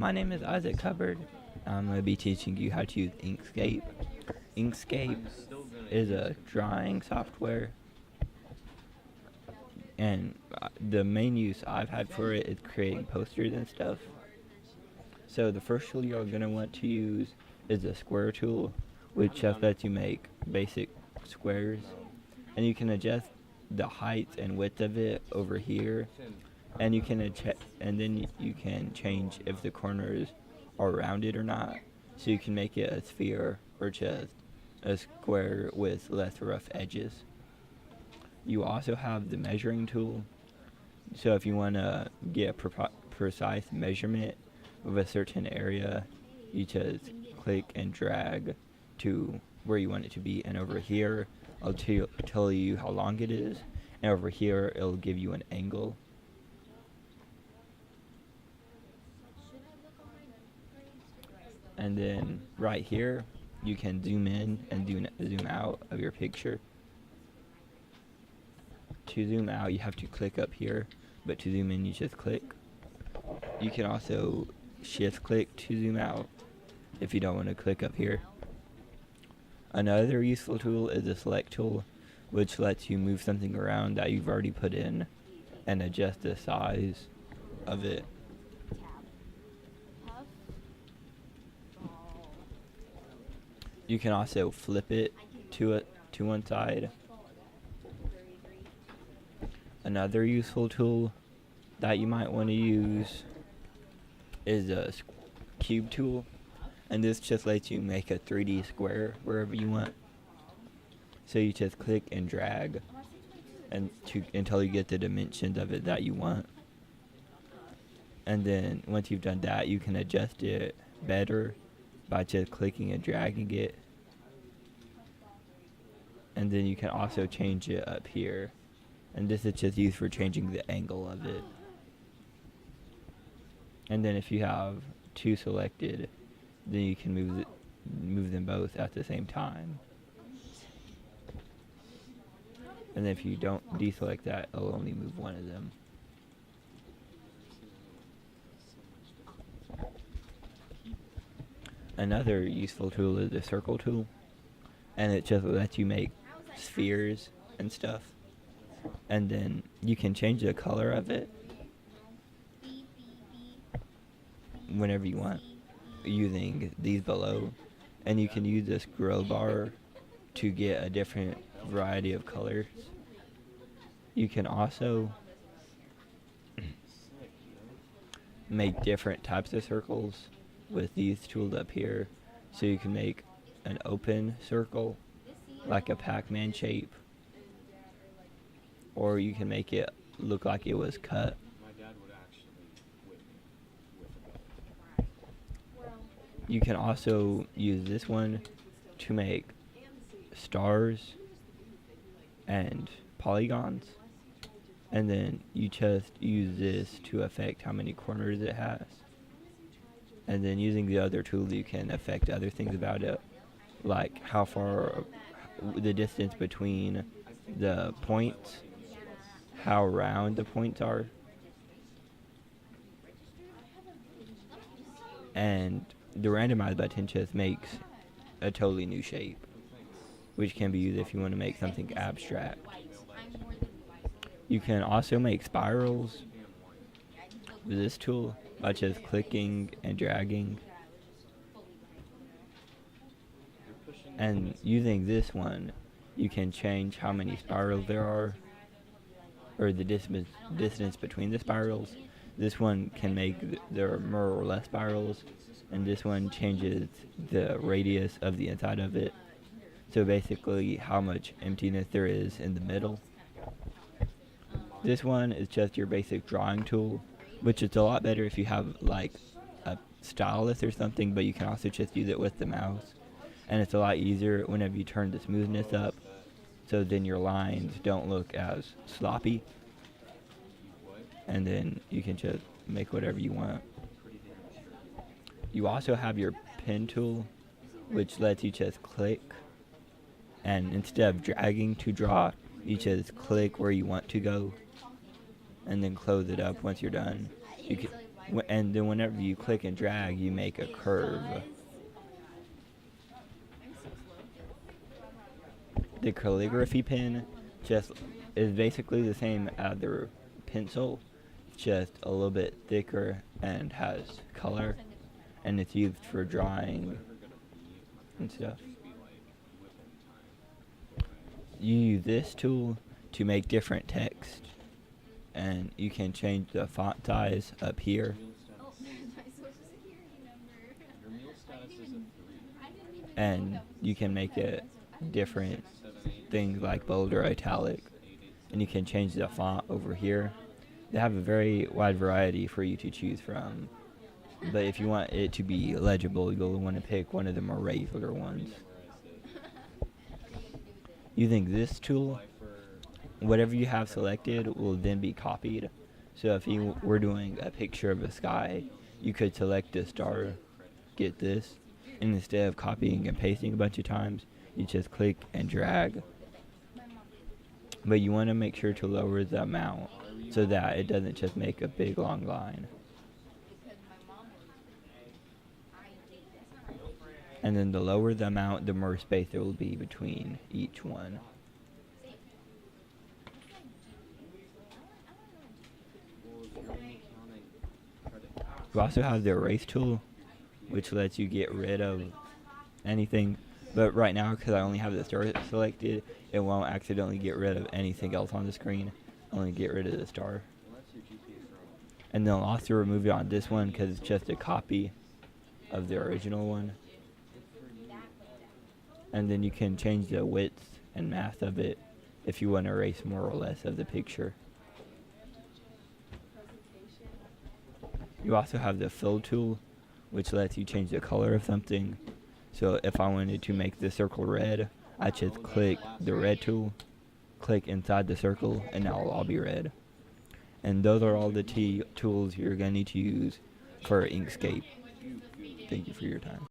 my name is Isaac Hubbard. I'm going to be teaching you how to use Inkscape. Inkscape is a drawing software, and the main use I've had for it is creating posters and stuff. So the first tool you're going to want to use is the square tool, which just lets you make basic squares, and you can adjust the height and width of it over here, and you can and then you can change if the corners are rounded or not. So you can make it a sphere or just a square with less rough edges. You also have the measuring tool. So if you want to get a precise measurement of a certain area, you just click and drag to where you want it to be, and over here I'll tell you how long it is, and over here it'll give you an angle. And then right here you can zoom in and zoom out of your picture. To zoom out you have to click up here, but to zoom in you just click. You can also shift click to zoom out if you don't want to click up here. Another useful tool is the select tool, which lets you move something around that you've already put in and adjust the size of it. You can also flip it to one side. Another useful tool that you might want to use is a cube tool, and this just lets you make a 3D square wherever you want. So you just click and drag until you get the dimensions of it that you want. And then once you've done that, you can adjust it better by just clicking and dragging it. And then you can also change it up here, and this is just used for changing the angle of it. And then if you have two selected, then you can move them both at the same time. And if you don't deselect that, it'll only move one of them. Another useful tool is the circle tool, and it just lets you make spheres and stuff, and then you can change the color of it whenever you want using these below, and you can use this scroll bar to get a different variety of colors. You can also make different types of circles with these tools up here. So you can make an open circle like a Pac-Man shape, or you can make it look like it was cut. You can also use this one to make stars and polygons, and then you just use this to affect how many corners it has. And then using the other tool you can affect other things about it, like how far the distance between the points, how round the points are, and the randomize button just makes a totally new shape, which can be used if you want to make something abstract. You can also make spirals with this tool by just clicking and dragging. And using this one, you can change how many spirals there are, or the distance between the spirals. This one can make there are more or less spirals, and this one changes the radius of the inside of it. So basically how much emptiness there is in the middle. This one is just your basic drawing tool, which is a lot better if you have like a stylus or something, but you can also just use it with the mouse. And it's a lot easier whenever you turn the smoothness up, so then your lines don't look as sloppy. And then you can just make whatever you want. You also have your pen tool, which lets you just click, and instead of dragging to draw, you just click where you want to go and then close it up once you're done. And then whenever you click and drag, you make a curve. The calligraphy pen just is basically the same as the pencil, just a little bit thicker and has color, and it's used for drawing and stuff. You use this tool to make different text, and you can change the font size up here. And you can make it different things like bold or italic, and you can change the font over here. They have a very wide variety for you to choose from, but if you want it to be legible, you'll want to pick one of the more regular ones. Using this tool, whatever you have selected will then be copied. So if you were doing a picture of a sky, you could select a star, get this, and instead of copying and pasting a bunch of times, you just click and drag. But you want to make sure to lower the amount so that it doesn't just make a big long line. And then the lower the amount, the more space there will be between each one. You also have the erase tool, which lets you get rid of anything. But right now, because I only have the star selected, it won't accidentally get rid of anything else on the screen. Only get rid of the star. And then I'll also remove it on this one because it's just a copy of the original one. And then you can change the width and mass of it if you want to erase more or less of the picture. You also have the fill tool, which lets you change the color of something. So if I wanted to make the circle red, I just click the red tool, click inside the circle, and now it'll all be red. And those are all the tools you're going to need to use for Inkscape. Thank you for your time.